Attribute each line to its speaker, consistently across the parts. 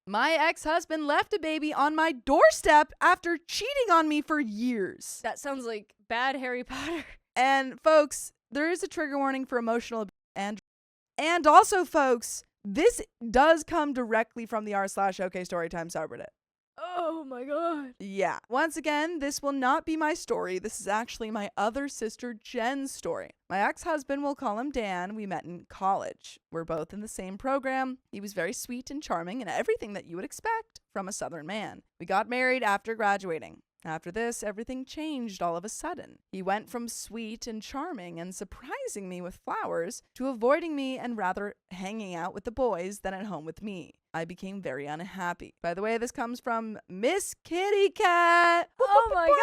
Speaker 1: My ex-husband left a baby on my doorstep after cheating on me for years.
Speaker 2: That sounds like bad Harry Potter.
Speaker 1: And folks, there is a trigger warning for emotional abuse and also, folks, this does come directly from the r/OKstorytime subreddit.
Speaker 2: Oh my god.
Speaker 1: Yeah. Once again, this will not be my story. This is actually my other sister Jen's story. My ex-husband, we'll call him Dan, we met in college. We're both in the same program. He was very sweet and charming and everything that you would expect from a Southern man. We got married after graduating. After this, everything changed all of a sudden. He went from sweet and charming and surprising me with flowers to avoiding me and rather hanging out with the boys than at home with me. I became very unhappy. By the way, this comes from Miss Kitty Cat.
Speaker 2: Oh my god.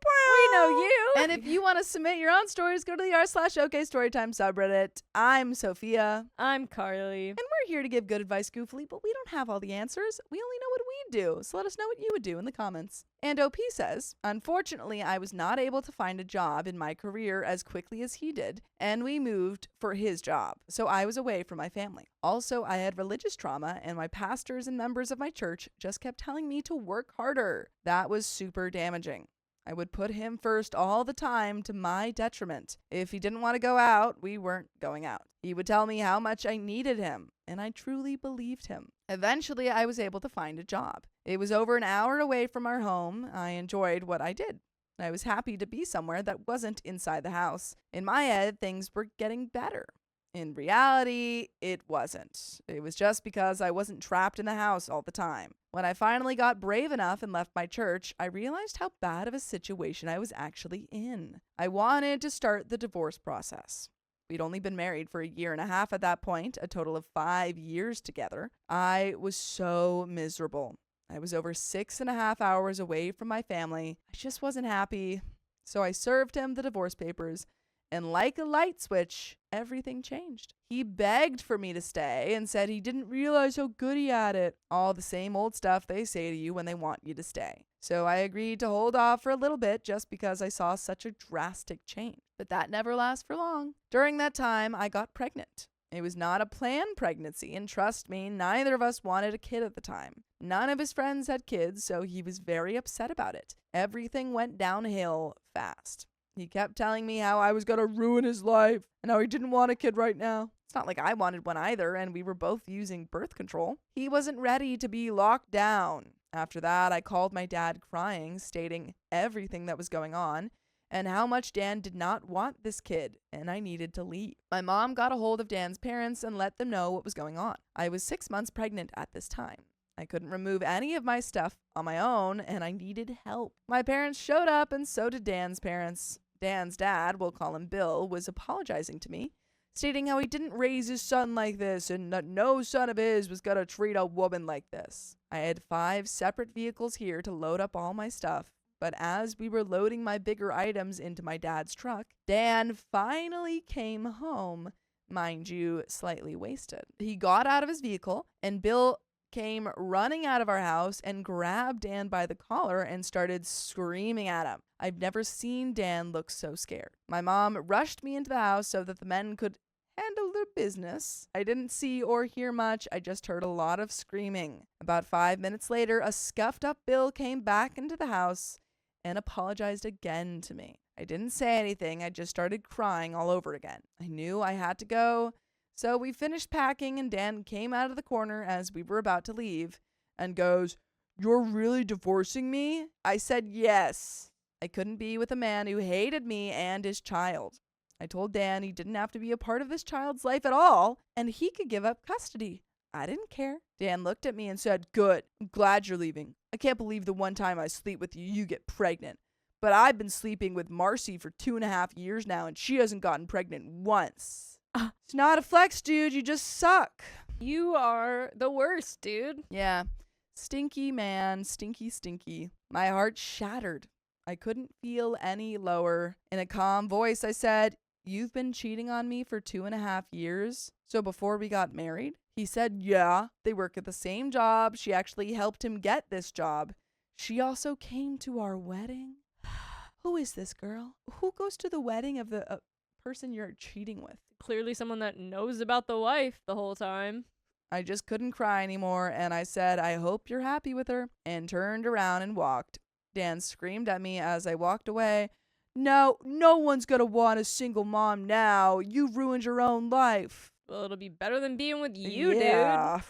Speaker 2: We know you.
Speaker 1: And if you want to submit your own stories, go to the r/OKstorytime subreddit. I'm Sophia.
Speaker 2: I'm Carly.
Speaker 1: And we're here to give good advice goofily, but we don't have all the answers. We only know what we do. So let us know what you would do in the comments. And OP says, unfortunately, I was not able to find a job in my career as quickly as he did, and we moved for his job. So I was away from my family. Also, I had religious trauma, and my pastors and members of my church just kept telling me to work harder. That was super damaging. I would put him first all the time to my detriment. If he didn't want to go out, we weren't going out. He would tell me how much I needed him, and I truly believed him. Eventually, I was able to find a job. It was over an hour away from our home. I enjoyed what I did. I was happy to be somewhere that wasn't inside the house. In my head, things were getting better. In reality, it wasn't. It was just because I wasn't trapped in the house all the time. When I finally got brave enough and left my church, I realized how bad of a situation I was actually in. I wanted to start the divorce process. We'd only been married for a year and a half at that point, a total of 5 years together. I was so miserable. I was over 6.5 hours away from my family. I just wasn't happy. So I served him the divorce papers. And like a light switch, everything changed. He begged for me to stay and said he didn't realize how good he had it. All the same old stuff they say to you when they want you to stay. So I agreed to hold off for a little bit just because I saw such a drastic change. But that never lasts for long. During that time, I got pregnant. It was not a planned pregnancy, and trust me, neither of us wanted a kid at the time. None of his friends had kids, so he was very upset about it. Everything went downhill fast. He kept telling me how I was going to ruin his life and how he didn't want a kid right now. It's not like I wanted one either, and we were both using birth control. He wasn't ready to be locked down. After that, I called my dad crying, stating everything that was going on and how much Dan did not want this kid, and I needed to leave. My mom got a hold of Dan's parents and let them know what was going on. I was 6 months pregnant at this time. I couldn't remove any of my stuff on my own, and I needed help. My parents showed up, and so did Dan's parents. Dan's dad, we'll call him Bill, was apologizing to me, stating how he didn't raise his son like this and that no son of his was going to treat a woman like this. I had 5 separate vehicles here to load up all my stuff, but as we were loading my bigger items into my dad's truck, Dan finally came home, mind you, slightly wasted. He got out of his vehicle, and Bill came running out of our house and grabbed Dan by the collar and started screaming at him. I've never seen Dan look so scared. My mom rushed me into the house so that the men could handle their business. I didn't see or hear much. I just heard a lot of screaming. About 5 minutes later, a scuffed up Bill came back into the house and apologized again to me. I didn't say anything. I just started crying all over again. I knew I had to go. So we finished packing, and Dan came out of the corner as we were about to leave and goes, "You're really divorcing me?" I said yes. I couldn't be with a man who hated me and his child. I told Dan he didn't have to be a part of this child's life at all, and he could give up custody. I didn't care. Dan looked at me and said, "Good. I'm glad you're leaving. I can't believe the one time I sleep with you, you get pregnant. But I've been sleeping with Marcy for 2.5 years now, and she hasn't gotten pregnant once." It's not a flex, dude. You just suck.
Speaker 2: You are the worst, dude.
Speaker 1: Yeah. Stinky man. Stinky, stinky. My heart shattered. I couldn't feel any lower. In a calm voice, I said, "You've been cheating on me for 2.5 years? So before we got married?" He said, "Yeah. They work at the same job. She actually helped him get this job. She also came to our wedding." Who is this girl? Who goes to the wedding of the person you're cheating with?
Speaker 2: Clearly someone that knows about the wife the whole time.
Speaker 1: I just couldn't cry anymore, and I said, I hope you're happy with her, and turned around and walked. Dan screamed at me as I walked away. No one's gonna want a single mom now. You've ruined your own life.
Speaker 2: Well, it'll be better than being with you,
Speaker 1: Yeah,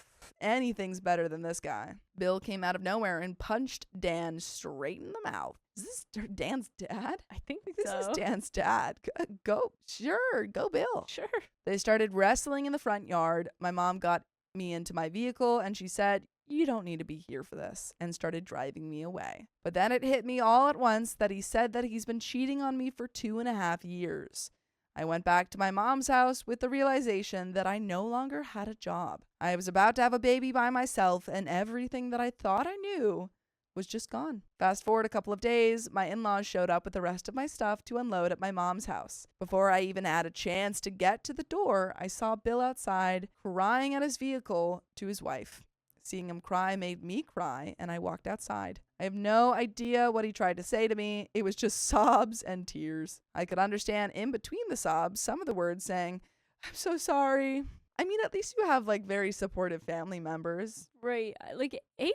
Speaker 1: anything's better than this guy. Bill came out of nowhere and punched Dan straight in the mouth. Is this Dan's dad?
Speaker 2: I think
Speaker 1: This
Speaker 2: so.
Speaker 1: is Dan's dad. Go Bill.
Speaker 2: Sure.
Speaker 1: They started wrestling in the front yard. My mom got me into my vehicle and she said, you don't need to be here for this, and started driving me away. But then it hit me all at once that he said that he's been cheating on me for 2.5 years. I went back to my mom's house with the realization that I no longer had a job. I was about to have a baby by myself, and everything that I thought I knew was just gone. Fast forward a couple of days, my in-laws showed up with the rest of my stuff to unload at my mom's house. Before I even had a chance to get to the door, I saw Bill outside crying at his vehicle to his wife. Seeing him cry made me cry, and I walked outside. I have no idea what he tried to say to me. It was just sobs and tears. I could understand in between the sobs some of the words saying, I'm so sorry. I mean, at least you have like very supportive family members.
Speaker 2: Right. Like 8+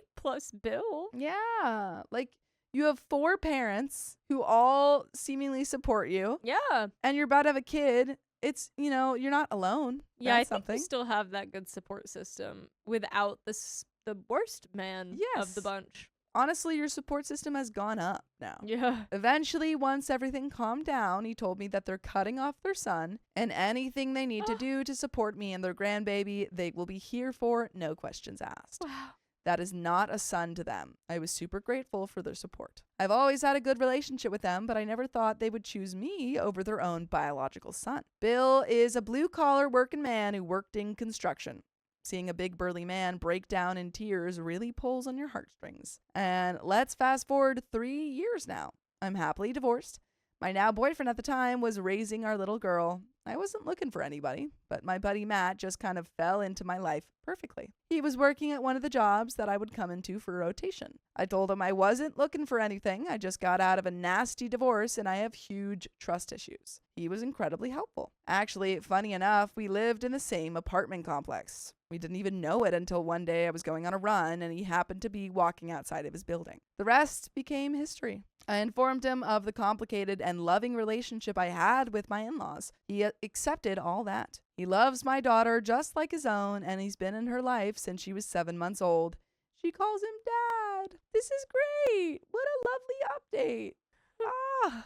Speaker 2: Bill.
Speaker 1: Yeah. Like you have 4 parents who all seemingly support you,
Speaker 2: Yeah.
Speaker 1: and you're about to have a kid. It's, you're not alone.
Speaker 2: Yeah,
Speaker 1: That's
Speaker 2: I think
Speaker 1: something.
Speaker 2: we still have that good support system without the worst man of the
Speaker 1: Yes.
Speaker 2: bunch.
Speaker 1: Honestly, your support system has gone up now.
Speaker 2: Yeah.
Speaker 1: Eventually, once everything calmed down, he told me that they're cutting off their son, and anything they need to do to support me and their grandbaby, they will be here for, no questions asked.
Speaker 2: Wow.
Speaker 1: That is not a son to them. I was super grateful for their support. I've always had a good relationship with them, but I never thought they would choose me over their own biological son. Bill is a blue-collar working man who worked in construction. Seeing a big burly man break down in tears really pulls on your heartstrings. And let's fast forward 3 years now. I'm happily divorced. My now boyfriend at the time was raising our little girl. I wasn't looking for anybody, but my buddy Matt just kind of fell into my life perfectly. He was working at one of the jobs that I would come into for rotation. I told him I wasn't looking for anything. I just got out of a nasty divorce and I have huge trust issues. He was incredibly helpful. Actually, funny enough, we lived in the same apartment complex. We didn't even know it until one day I was going on a run and he happened to be walking outside of his building. The rest became history. I informed him of the complicated and loving relationship I had with my in-laws. He accepted all that. He loves my daughter just like his own, and he's been in her life since she was 7 months old. She calls him Dad. This is great. What a lovely update.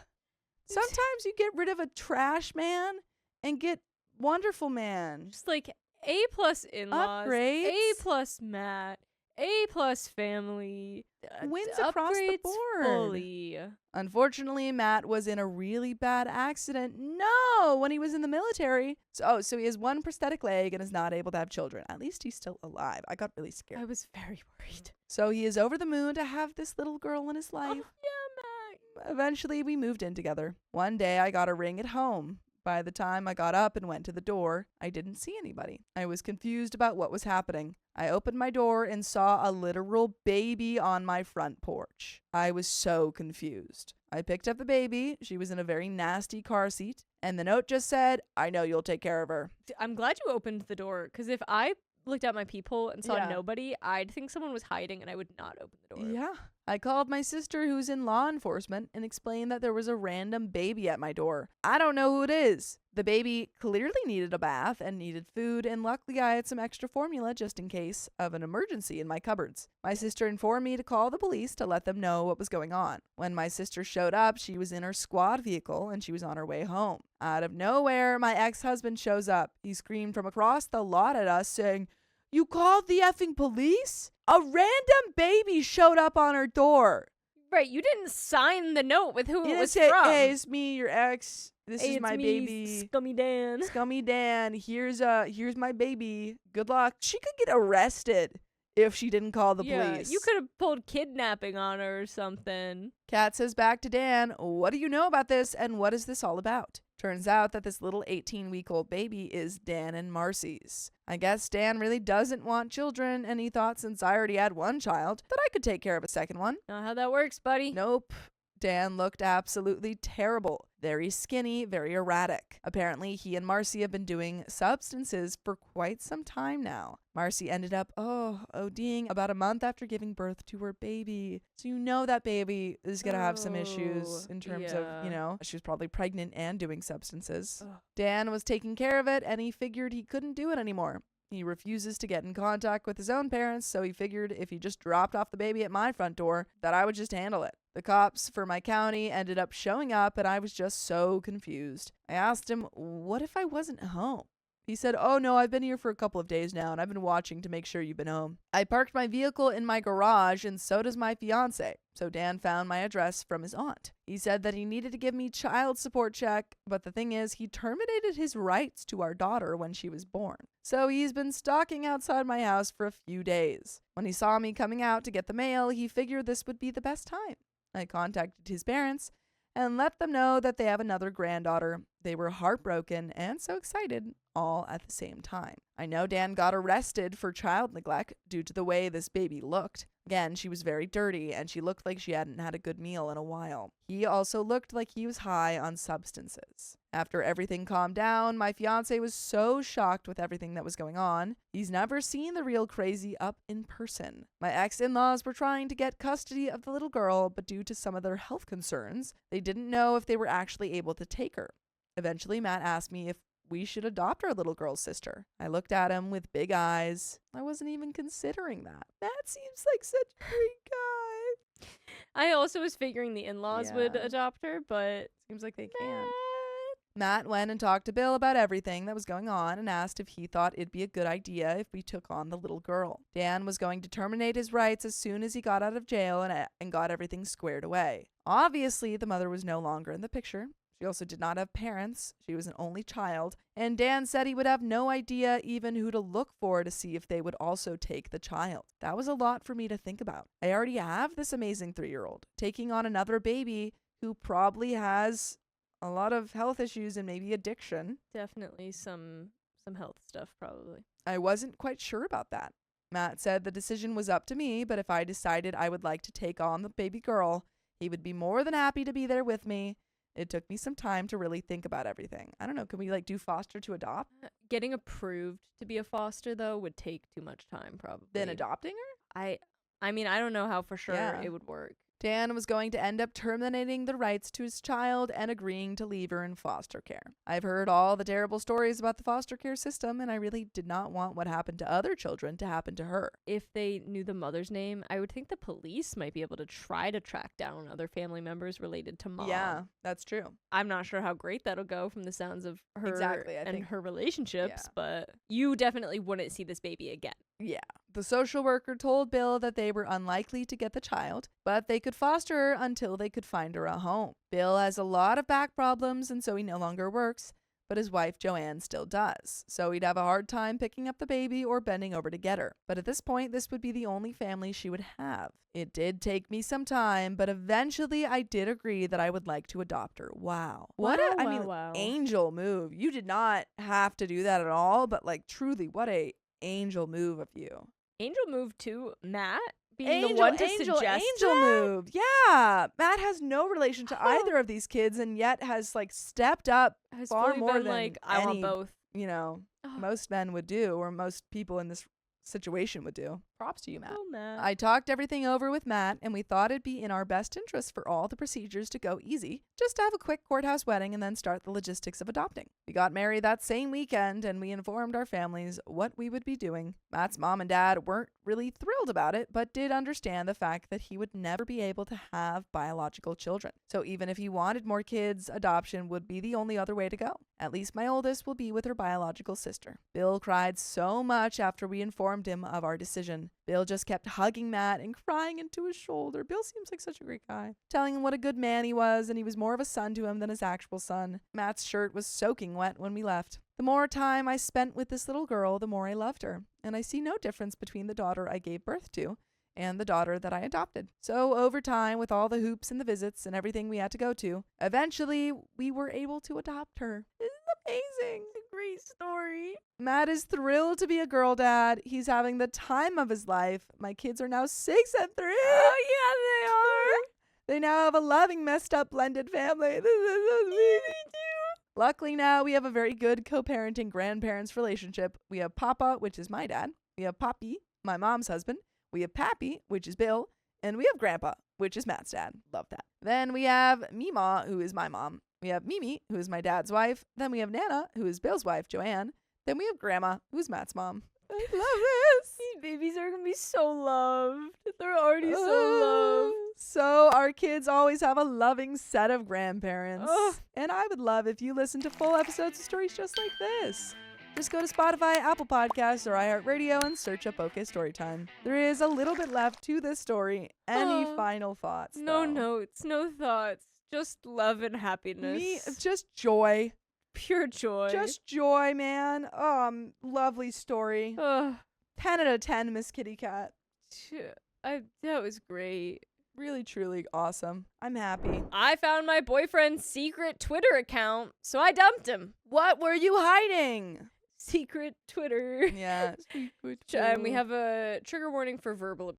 Speaker 1: Sometimes you get rid of a trash man and get wonderful man.
Speaker 2: Just like A+ in-laws,
Speaker 1: Upgrades.
Speaker 2: A+ Matt, A+ family.
Speaker 1: Wins across the
Speaker 2: upgrades
Speaker 1: board.
Speaker 2: fully.
Speaker 1: Unfortunately, Matt was in a really bad accident. No, when he was in the military. So he has one prosthetic leg and is not able to have children. At least he's still alive. I got really scared.
Speaker 2: I was very worried.
Speaker 1: So he is over the moon to have this little girl in his
Speaker 2: Oh,
Speaker 1: life.
Speaker 2: yeah, Matt.
Speaker 1: Eventually, we moved in together. One day, I got a ring at home. By the time I got up and went to the door, I didn't see anybody. I was confused about what was happening. I opened my door and saw a literal baby on my front porch. I was so confused. I picked up the baby. She was in a very nasty car seat. And the note just said, I know you'll take care of her.
Speaker 2: I'm glad you opened the door, because if I looked out my peephole and saw
Speaker 1: Yeah.
Speaker 2: nobody, I'd think someone was hiding and I would not open the door.
Speaker 1: Yeah. I called my sister who's in law enforcement and explained that there was a random baby at my door. I don't know who it is. The baby clearly needed a bath and needed food, and luckily I had some extra formula just in case of an emergency in my cupboards. My sister informed me to call the police to let them know what was going on. When my sister showed up, she was in her squad vehicle and she was on her way home. Out of nowhere, my ex-husband shows up. He screamed from across the lot at us saying, "You called the effing police? A random baby showed up on her door."
Speaker 2: Right, you didn't sign the note with who
Speaker 1: He
Speaker 2: it
Speaker 1: didn't
Speaker 2: was
Speaker 1: say,
Speaker 2: from.
Speaker 1: "Hey, it's me, your ex. This
Speaker 2: Hey,
Speaker 1: is
Speaker 2: it's
Speaker 1: my
Speaker 2: me,
Speaker 1: baby.
Speaker 2: Scummy Dan.
Speaker 1: Scummy Dan. Here's my baby. Good luck." She could get arrested if she didn't call the police.
Speaker 2: You could have pulled kidnapping on her or something.
Speaker 1: Kat says back to Dan, "What do you know about this and what is this all about?" Turns out that this little 18-week-old baby is Dan and Marcy's. I guess Dan really doesn't want children, and he thought since I already had one child that I could take care of a second one.
Speaker 2: Not how that works, buddy.
Speaker 1: Nope. Dan looked absolutely terrible. Very skinny, very erratic. Apparently, he and Marcy have been doing substances for quite some time now. Marcy ended up, ODing about a month after giving birth to her baby. So you know that baby is going to have some issues in terms of, she was probably pregnant and doing substances. Dan was taking care of it, and he figured he couldn't do it anymore. He refuses to get in contact with his own parents, so he figured if he just dropped off the baby at my front door, that I would just handle it. The cops for my county ended up showing up, and I was just so confused. I asked him, what if I wasn't home? He said, oh no, I've been here for a couple of days now, and I've been watching to make sure you've been home. I parked my vehicle in my garage, and so does my fiance. So Dan found my address from his aunt. He said that he needed to give me child support check, but the thing is, he terminated his rights to our daughter when she was born. So he's been stalking outside my house for a few days. When he saw me coming out to get the mail, he figured this would be the best time. I contacted his parents and let them know that they have another granddaughter. They were heartbroken and so excited, all at the same time. I know Dan got arrested for child neglect due to the way this baby looked. Again, she was very dirty and she looked like she hadn't had a good meal in a while. He also looked like he was high on substances. After everything calmed down, my fiance was so shocked with everything that was going on. He's never seen the real crazy up in person. My ex-in-laws were trying to get custody of the little girl, but due to some of their health concerns, they didn't know if they were actually able to take her. Eventually, Matt asked me if we should adopt our little girl's sister. I looked at him with big eyes. I wasn't even considering that. Matt seems like such a great guy.
Speaker 2: I also was figuring the in-laws would adopt her, but
Speaker 1: seems like they can't. Matt went and talked to Bill about everything that was going on and asked if he thought it'd be a good idea if we took on the little girl. Dan was going to terminate his rights as soon as he got out of jail and got everything squared away. Obviously, the mother was no longer in the picture. She also did not have parents. She was an only child. And Dan said he would have no idea even who to look for to see if they would also take the child. That was a lot for me to think about. I already have this amazing 3-year-old. Taking on another baby who probably has a lot of health issues and maybe addiction.
Speaker 2: Definitely some health stuff, probably.
Speaker 1: I wasn't quite sure about that. Matt said the decision was up to me, but if I decided I would like to take on the baby girl, he would be more than happy to be there with me. It took me some time to really think about everything. I don't know, can we do foster to adopt?
Speaker 2: Getting approved to be a foster, though, would take too much time, probably.
Speaker 1: Then adopting her?
Speaker 2: I mean, I don't know how for sure it would work.
Speaker 1: Dan was going to end up terminating the rights to his child and agreeing to leave her in foster care. I've heard all the terrible stories about the foster care system, and I really did not want what happened to other children to happen to her.
Speaker 2: If they knew the mother's name, I would think the police might be able to try to track down other family members related to mom.
Speaker 1: Yeah, that's true.
Speaker 2: I'm not sure how great that'll go from the sounds of her and her relationships,
Speaker 1: yeah.
Speaker 2: But you definitely wouldn't see this baby again.
Speaker 1: Yeah. The social worker told Bill that they were unlikely to get the child, but they could foster her until they could find her a home. Bill has a lot of back problems, and so he no longer works, but his wife Joanne still does. So he'd have a hard time picking up the baby or bending over to get her. But at this point, this would be the only family she would have. It did take me some time, but eventually I did agree that I would like to adopt her. Wow.
Speaker 2: Wow.
Speaker 1: Angel move. You did not have to do that at all, but truly, what a angel move of you.
Speaker 2: Angel move to Matt being the one to suggest
Speaker 1: angel move. Yeah. Matt has no relation to either of these kids and yet has stepped up far more than
Speaker 2: I want both.
Speaker 1: Most men would do, or most people in this situation would do. Props to you, Matt.
Speaker 2: Oh, Matt.
Speaker 1: I talked everything over with Matt, and we thought it'd be in our best interest for all the procedures to go easy, just to have a quick courthouse wedding and then start the logistics of adopting. We got married that same weekend, and we informed our families what we would be doing. Matt's mom and dad weren't really thrilled about it, but did understand the fact that he would never be able to have biological children. So even if he wanted more kids, adoption would be the only other way to go. At least my oldest will be with her biological sister. Bill cried so much after we informed him of our decision. Bill just kept hugging Matt and crying into his shoulder. Bill seems like such a great guy. Telling him what a good man he was, and he was more of a son to him than his actual son. Matt's shirt was soaking wet when we left. The more time I spent with this little girl, the more I loved her. And I see no difference between the daughter I gave birth to and the daughter that I adopted. So over time, with all the hoops and the visits and everything we had to go to, eventually we were able to adopt her. Isn't it amazing?
Speaker 2: It's a great story.
Speaker 1: Matt is thrilled to be a girl dad. He's having the time of his life. My kids are now 6 and 3.
Speaker 2: Oh, yeah, they are.
Speaker 1: They now have a loving, messed up, blended family. This is so sweet. Luckily now we have a very good co-parenting grandparents relationship. We have Papa, which is my dad. We have Poppy, my mom's husband. We have Pappy, which is Bill. And we have Grandpa, which is Matt's dad. Love that. Then we have Meemaw, who is my mom. We have Mimi, who is my dad's wife. Then we have Nana, who is Bill's wife, Joanne. Then we have Grandma, who's Matt's mom. I love this.
Speaker 2: These babies are going to be so loved. They're already so loved.
Speaker 1: So our kids always have a loving set of grandparents.
Speaker 2: Ugh.
Speaker 1: And I would love if you listen to full episodes of stories just like this. Just go to Spotify, Apple Podcasts, or iHeartRadio and search up OK Storytime. There is a little bit left to this story. Any final thoughts?
Speaker 2: No
Speaker 1: though?
Speaker 2: notes, no thoughts. Just love and happiness.
Speaker 1: Me, just joy.
Speaker 2: Pure joy.
Speaker 1: Just joy, man. Lovely story.
Speaker 2: Ugh.
Speaker 1: 10 out of 10, Miss Kitty Cat.
Speaker 2: That was great.
Speaker 1: Really, truly awesome. I'm happy.
Speaker 2: I found my boyfriend's secret Twitter account, so I dumped him.
Speaker 1: What were you hiding?
Speaker 2: Secret Twitter.
Speaker 1: Yeah.
Speaker 2: And we have a trigger warning for verbal.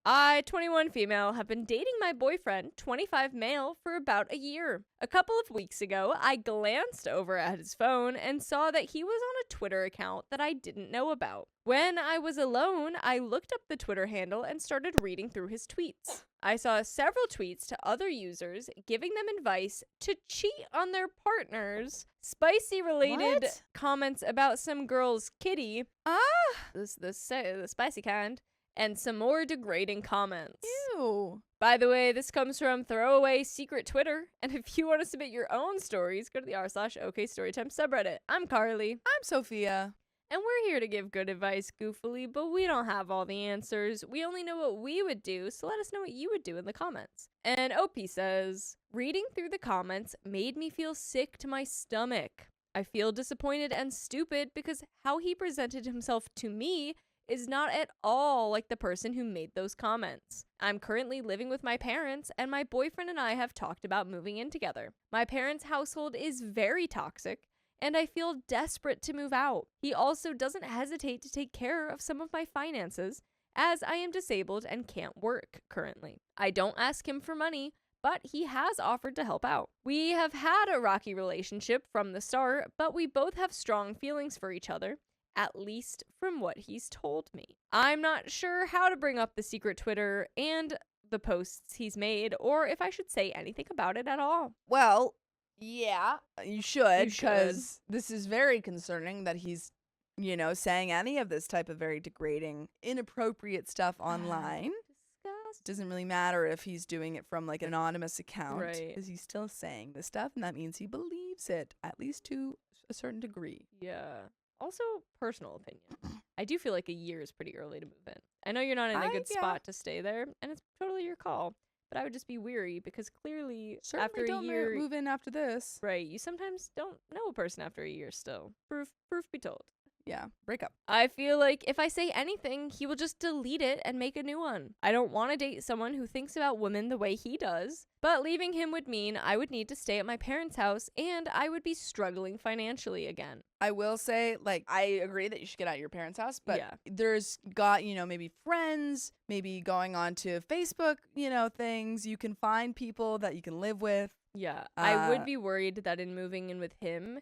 Speaker 2: I, 21 female, have been dating my boyfriend, 25 male, for about a year. A couple of weeks ago, I glanced over at his phone and saw that he was on a Twitter account that I didn't know about. When I was alone, I looked up the Twitter handle and started reading through his tweets. I saw several tweets to other users giving them advice to cheat on their partners, spicy related comments about some girl's kitty, the spicy kind, and some more degrading comments.
Speaker 1: Ew.
Speaker 2: By the way, this comes from Throwaway Secret Twitter, and if you want to submit your own stories, go to the r/OKStorytime subreddit. I'm Carly.
Speaker 1: I'm Sophia.
Speaker 2: And we're here to give good advice goofily, but we don't have all the answers. We only know what we would do, so let us know what you would do in the comments. And OP says, reading through the comments made me feel sick to my stomach. I feel disappointed and stupid because how he presented himself to me is not at all like the person who made those comments. I'm currently living with my parents, and my boyfriend and I have talked about moving in together. My parents' household is very toxic, and I feel desperate to move out. He also doesn't hesitate to take care of some of my finances, as I am disabled and can't work currently. I don't ask him for money, but he has offered to help out. We have had a rocky relationship from the start, but we both have strong feelings for each other, at least from what he's told me. I'm not sure how to bring up the secret Twitter and the posts he's made, or if I should say anything about it at all.
Speaker 1: Well, yeah, you should,
Speaker 2: You should.
Speaker 1: because this is very concerning that he's, saying any of this type of very degrading, inappropriate stuff online. Doesn't really matter if he's doing it from like an anonymous account,
Speaker 2: Right.
Speaker 1: because he's still saying this stuff, and that means he believes it, at least to a certain degree.
Speaker 2: Yeah. Also, personal opinion. I do feel like a year is pretty early to move in. I know you're not in a good spot to stay there, and it's totally your call. But I would just be weary because clearly
Speaker 1: Certainly
Speaker 2: after
Speaker 1: don't
Speaker 2: a year,
Speaker 1: move in after this.
Speaker 2: right, you sometimes don't know a person after a year still. Proof be told.
Speaker 1: Yeah, break up.
Speaker 2: I feel like if I say anything, he will just delete it and make a new one. I don't want to date someone who thinks about women the way he does, but leaving him would mean I would need to stay at my parents' house and I would be struggling financially again.
Speaker 1: I will say, I agree that you should get out of your parents' house, but
Speaker 2: Yeah.
Speaker 1: there's got, maybe friends, maybe going on to Facebook, things. You can find people that you can live with.
Speaker 2: Yeah, I would be worried that in moving in with him,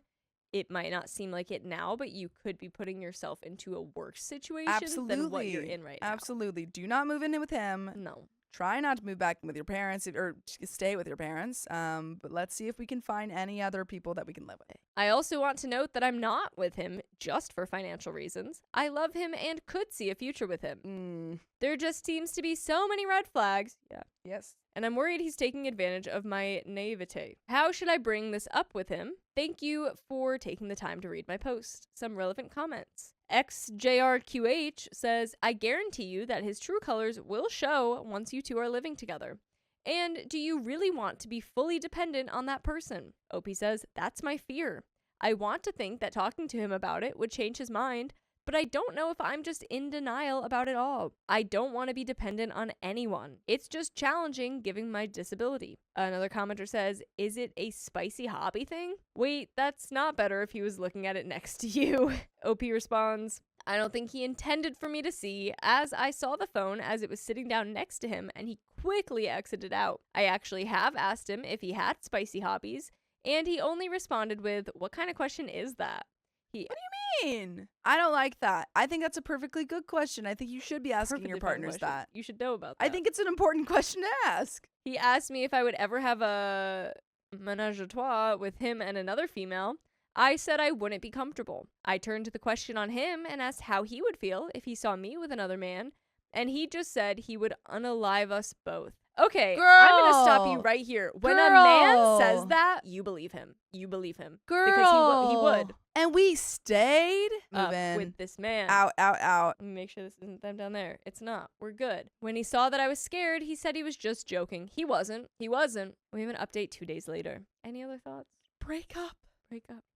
Speaker 2: it might not seem like it now, but you could be putting yourself into a worse situation than what you're in right now.
Speaker 1: Absolutely. Do not move in with him.
Speaker 2: No.
Speaker 1: Try not to move back in with your parents or stay with your parents. But let's see if we can find any other people that we can live with.
Speaker 2: I also want to note that I'm not with him just for financial reasons. I love him and could see a future with him. There just seems to be so many red flags. Yeah.
Speaker 1: Yes.
Speaker 2: And I'm worried he's taking advantage of my naivete. How should I bring this up with him? Thank you for taking the time to read my post. Some relevant comments. XJRQH says, I guarantee you that his true colors will show once you two are living together. And do you really want to be fully dependent on that person? OP says, that's my fear. I want to think that talking to him about it would change his mind, but I don't know if I'm just in denial about it all. I don't want to be dependent on anyone. It's just challenging given my disability. Another commenter says, is it a spicy hobby thing? Wait, that's not better if he was looking at it next to you. OP responds, I don't think he intended for me to see, as I saw the phone as it was sitting down next to him and he quickly exited out. I actually have asked him if he had spicy hobbies, and he only responded with, "What kind of question is that?"
Speaker 1: What do you mean? I don't like that. I think that's a perfectly good question. I think you should be asking your partners that.
Speaker 2: You should know about that.
Speaker 1: I think it's an important question to ask.
Speaker 2: He asked me if I would ever have a menage a trois with him and another female. I said I wouldn't be comfortable. I turned the question on him and asked how he would feel if he saw me with another man, and he just said he would unalive us both. Okay,
Speaker 1: Girl.
Speaker 2: I'm going to stop you right here. When a man says that, you believe him. You believe him.
Speaker 1: Girl.
Speaker 2: Because he would.
Speaker 1: And we stayed
Speaker 2: Up with this man.
Speaker 1: Out.
Speaker 2: Let me make sure this isn't them down there. It's not. We're good. When he saw that I was scared, he said he was just joking. He wasn't. We have an update 2 days later. Any other thoughts?
Speaker 1: Break up.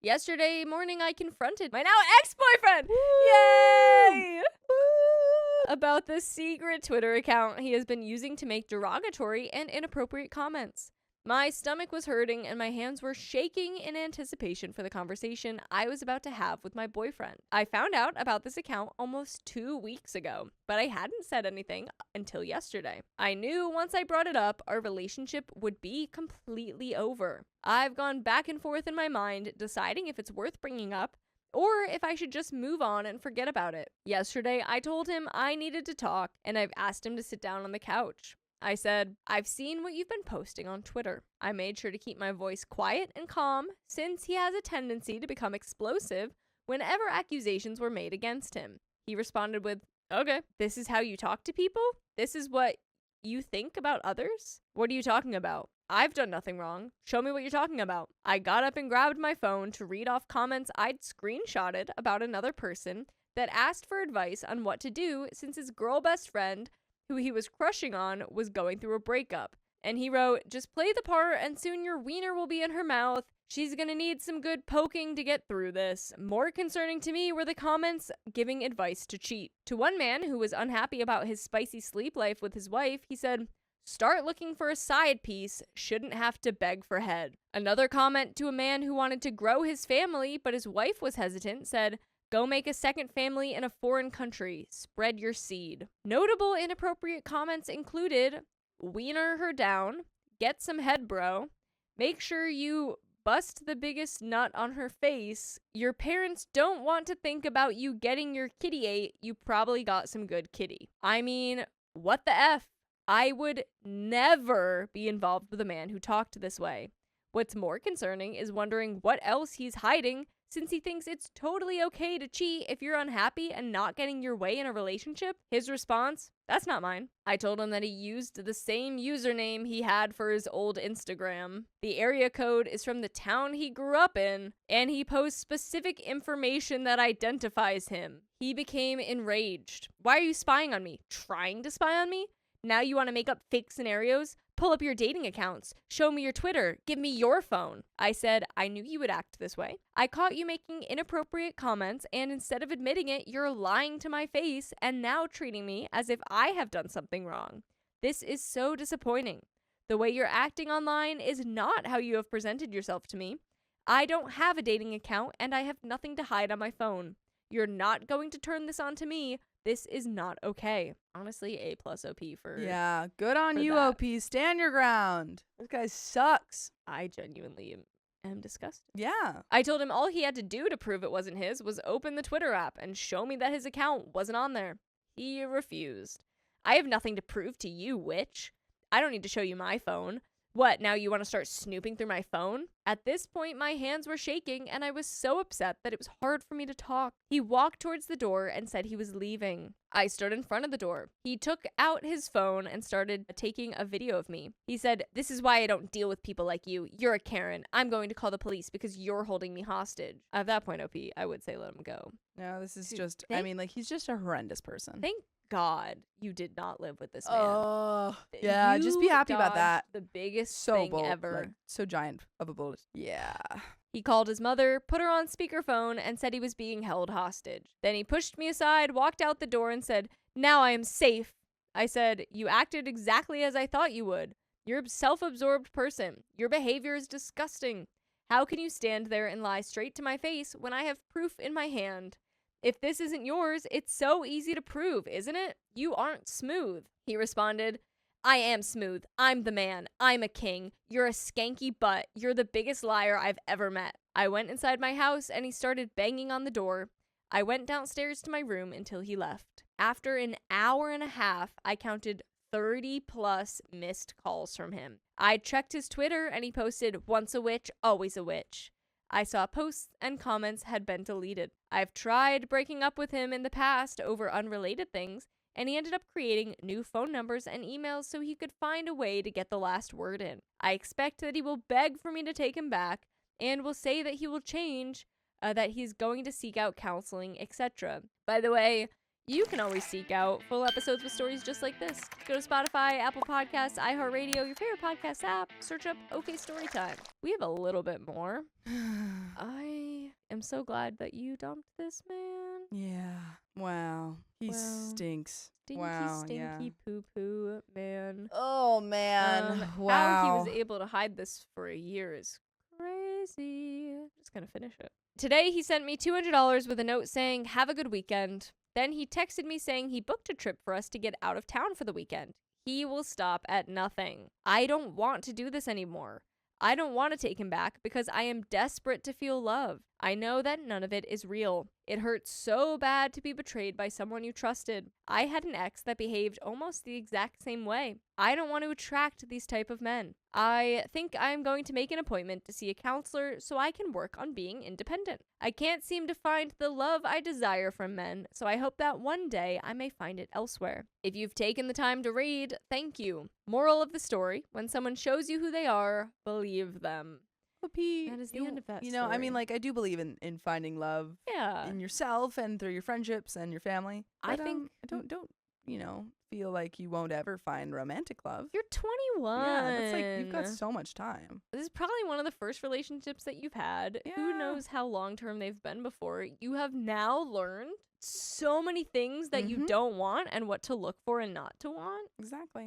Speaker 2: Yesterday morning, I confronted my now ex-boyfriend.
Speaker 1: Woo!
Speaker 2: Yay! About the secret Twitter account he has been using to make derogatory and inappropriate comments. My stomach was hurting and my hands were shaking in anticipation for the conversation I was about to have with my boyfriend. I found out about this account almost 2 weeks ago, but I hadn't said anything until yesterday. I knew once I brought it up, our relationship would be completely over. I've gone back and forth in my mind, deciding if it's worth bringing up or if I should just move on and forget about it. Yesterday, I told him I needed to talk, and I've asked him to sit down on the couch. I said, "I've seen what you've been posting on Twitter." I made sure to keep my voice quiet and calm, since he has a tendency to become explosive whenever accusations were made against him. He responded with, "Okay, this is how you talk to people? This is what you think about others? What are you talking about? I've done nothing wrong. Show me what you're talking about." I got up and grabbed my phone to read off comments I'd screenshotted about another person that asked for advice on what to do since his girl best friend, who he was crushing on, was going through a breakup. And he wrote, "Just play the part and soon your wiener will be in her mouth. She's gonna need some good poking to get through this." More concerning to me were the comments giving advice to cheat. To one man who was unhappy about his spicy sleep life with his wife, he said, "Start looking for a side piece, shouldn't have to beg for head." Another comment to a man who wanted to grow his family but his wife was hesitant said, "Go make a second family in a foreign country, spread your seed." Notable inappropriate comments included, "Wiener her down," "Get some head bro," "Make sure you bust the biggest nut on her face," "Your parents don't want to think about you getting your kitty ate, you probably got some good kitty." I mean, what the F? I would never be involved with a man who talked this way. What's more concerning is wondering what else he's hiding, since he thinks it's totally okay to cheat if you're unhappy and not getting your way in a relationship. His response, "That's not mine." I told him that he used the same username he had for his old Instagram. The area code is from the town he grew up in, and he posts specific information that identifies him. He became enraged. "Why are you spying on me? Trying to spy on me? Now you want to make up fake scenarios? Pull up your dating accounts. Show me your Twitter. Give me your phone." I said, "I knew you would act this way. I caught you making inappropriate comments, and instead of admitting it, you're lying to my face and now treating me as if I have done something wrong. This is so disappointing. The way you're acting online is not how you have presented yourself to me. I don't have a dating account, and I have nothing to hide on my phone. You're not going to turn this on to me. This is not okay." Honestly, A+ OP for
Speaker 1: Yeah, good on you,
Speaker 2: that.
Speaker 1: OP. Stand your ground. This guy sucks.
Speaker 2: I genuinely am disgusted.
Speaker 1: Yeah.
Speaker 2: I told him all he had to do to prove it wasn't his was open the Twitter app and show me that his account wasn't on there. He refused. "I have nothing to prove to you, witch. I don't need to show you my phone. What, now you want to start snooping through my phone?" At this point, my hands were shaking, and I was so upset that it was hard for me to talk. He walked towards the door and said he was leaving. I stood in front of the door. He took out his phone and started taking a video of me. He said, "This is why I don't deal with people like you. You're a Karen. I'm going to call the police because you're holding me hostage." At that point, OP, I would say let him go.
Speaker 1: No, this is
Speaker 2: Dude,
Speaker 1: just, I mean, like, he's just a horrendous person.
Speaker 2: Thank God you did not live with this man.
Speaker 1: Oh, yeah, just be
Speaker 2: You
Speaker 1: happy about that.
Speaker 2: dodged the biggest
Speaker 1: So
Speaker 2: thing
Speaker 1: bold,
Speaker 2: ever.
Speaker 1: like, so giant of a bullet. Yeah.
Speaker 2: He called his mother, put her on speakerphone, and said he was being held hostage. Then he pushed me aside, walked out the door, and said, "Now I am safe." I said, "You acted exactly as I thought you would. You're a self-absorbed person. Your behavior is disgusting. How can you stand there and lie straight to my face when I have proof in my hand? If this isn't yours, it's so easy to prove, isn't it? You aren't smooth. He responded, I am smooth. I'm the man. I'm a king. You're a skanky butt. You're the biggest liar I've ever met. I went inside my house and he started banging on the door. I went downstairs to my room until he left. After an hour and a half, I counted 30 plus missed calls from him. I checked his Twitter and he posted, once a witch, always a witch. I saw posts and comments had been deleted. I've tried breaking up with him in the past over unrelated things, and he ended up creating new phone numbers and emails so he could find a way to get the last word in. I expect that he will beg for me to take him back and will say that he will change, that he's going to seek out counseling, etc. By the way, you can always seek out full episodes with stories just like this. Go to Spotify, Apple Podcasts, iHeartRadio, your favorite podcast app. Search up OK Storytime. We have a little bit more. I am so glad that you dumped this man.
Speaker 1: Yeah. Wow. He stinks.
Speaker 2: Stinky poo-poo, man.
Speaker 1: Oh, man. Wow.
Speaker 2: How he was able to hide this for a year is crazy. Just gonna finish it. Today, he sent me $200 with a note saying, have a good weekend. Then he texted me saying he booked a trip for us to get out of town for the weekend. He will stop at nothing. I don't want to do this anymore. I don't want to take him back because I am desperate to feel love. I know that none of it is real. It hurts so bad to be betrayed by someone you trusted. I had an ex that behaved almost the exact same way. I don't want to attract these type of men. I think I'm going to make an appointment to see a counselor so I can work on being independent. I can't seem to find the love I desire from men, so I hope that one day I may find it elsewhere. If you've taken the time to read, thank you. Moral of the story, when someone shows you who they are, believe them. That is the end of that
Speaker 1: You know,
Speaker 2: story.
Speaker 1: I mean, like, I do believe in finding love in yourself and through your friendships and your family.
Speaker 2: I
Speaker 1: But,
Speaker 2: think
Speaker 1: don't feel like you won't ever find romantic love.
Speaker 2: you're 21.
Speaker 1: Yeah, that's like you've got so much time.
Speaker 2: This is probably one of the first relationships that you've had.
Speaker 1: Yeah.
Speaker 2: Who knows how long-term they've been before. You have now learned so many things that you don't want and what to look for and not to want.
Speaker 1: Exactly.